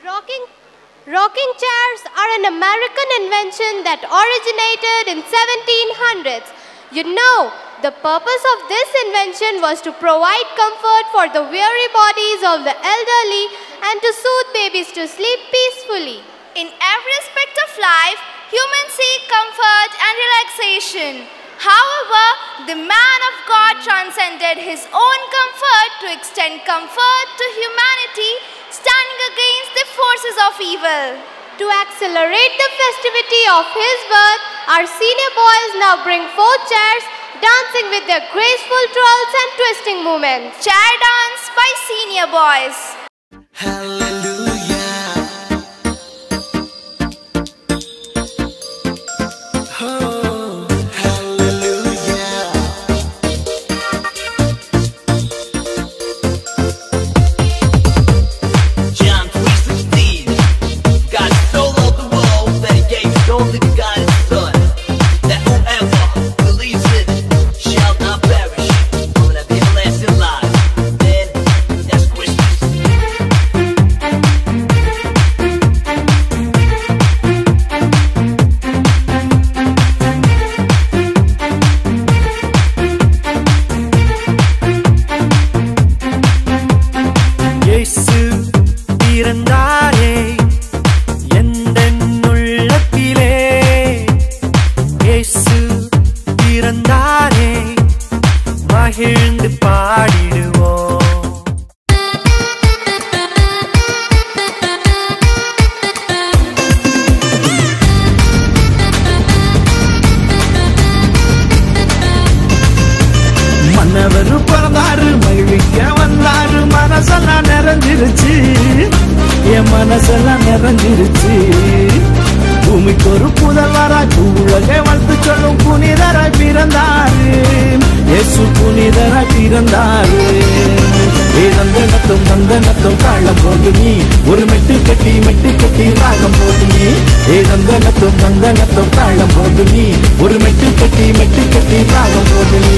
Rocking chairs are an American invention that originated in 1700s. You know, the purpose of this invention was to provide comfort for the weary bodies of the elderly and to soothe babies to sleep peacefully. In every aspect of life, humans seek comfort and relaxation. However, the man of God transcended his own comfort to extend comfort to humanity, standing against the forces of evil. To accelerate the festivity of his birth, our senior boys now bring 4 chairs, dancing with their graceful twirls and twisting movements. Chair dance by senior boys. Hallelujah. Oh, hallelujah. John 3:16. God so loved the world that he gave his only begotten Son, that whoever believes in it shall not perish, but have everlasting life. Then that's Christmas. இயேசு பிறந்தாரே எந்தன் உள்ளத்திலே, இயேசு பிறந்தாரே மகிழ்ந்து பாடிடுவோம். மன்னவரு பிறந்தாரு, மகிழ்விக்க வந்தாரு, மனசெல்லாம் நிறைஞ்சிருச்சு, என் மனசெல்லாம் நிறைஞ்சிருச்சு. பூமிக்கு ஒரு புதல்வராய் உலகை வாழ்த்து சொல்லும் புனிதராய் பிறந்தாரு, இயேசு புனிதராய் பிறந்தாரு. ஏதந்தனத்தும் தந்தனத்தும் தாளம் போது நீ ஒரு மெட்டு கட்டி ராகம் போது நீ, ஏதந்தனத்தும் தந்தனத்தும் தாளம் போது நீ ஒரு மெட்டு கட்டி ராகம் போது நீ.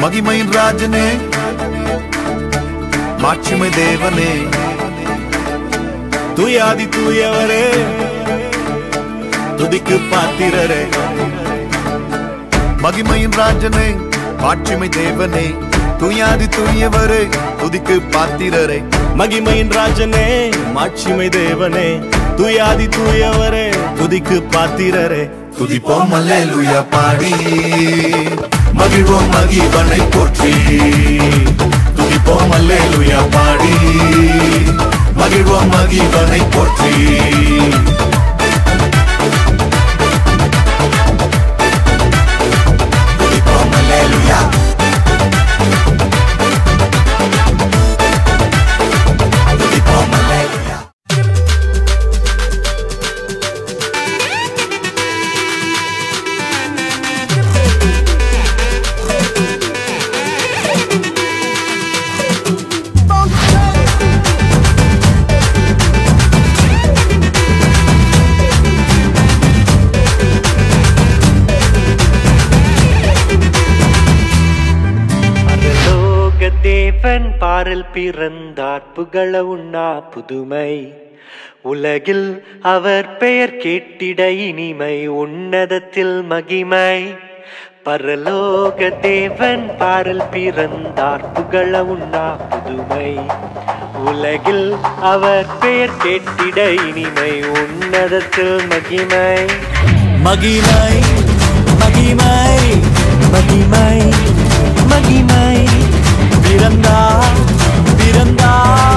மகிமையின் ராஜனே, மாட்சிமை தேவனே, தூயாதி தூயவரே, துதிக்கு பாத்திரரே. மகிமையின் ராஜனே, மாட்சிமை தேவனே, தூயாதி தூயவரே, துதிக்கு பாத்திரரே. மகிமையின் ராஜனே, மாட்சிமை தேவனே, தூயாதி தூயவரே, துதிக்கு பாத்திரரே. துதிப்போம் அல்லேலூயா பாடி, மகிழ்வோம் மகிழ்வனை போற்றி. துதிப்போம் அல்லேலூயா பாடி, மகிழ்வோம் மகிழ்வனை போற்றி. துதிப்போம் அல்லேலூயா, துதிப்போம் அல்லேலூயா. தேவன் பாரில் பிறந்தார், புகழ உண்ணா புதுமை, உலகில் அவர் பெயர் கேட்டிட இனிமை, உன்னதத்தில் மகிமை. பரலோக தேவன் பாரில் பிறந்தார், புகழ உண்ணா புதுமை, உலகில் அவர் பெயர் கேட்டிட இனிமை, உன்னதத்தில் மகிமை. மகிமை மகிமை மகிமை மகிமை பிறந்தார் பிறந்தார்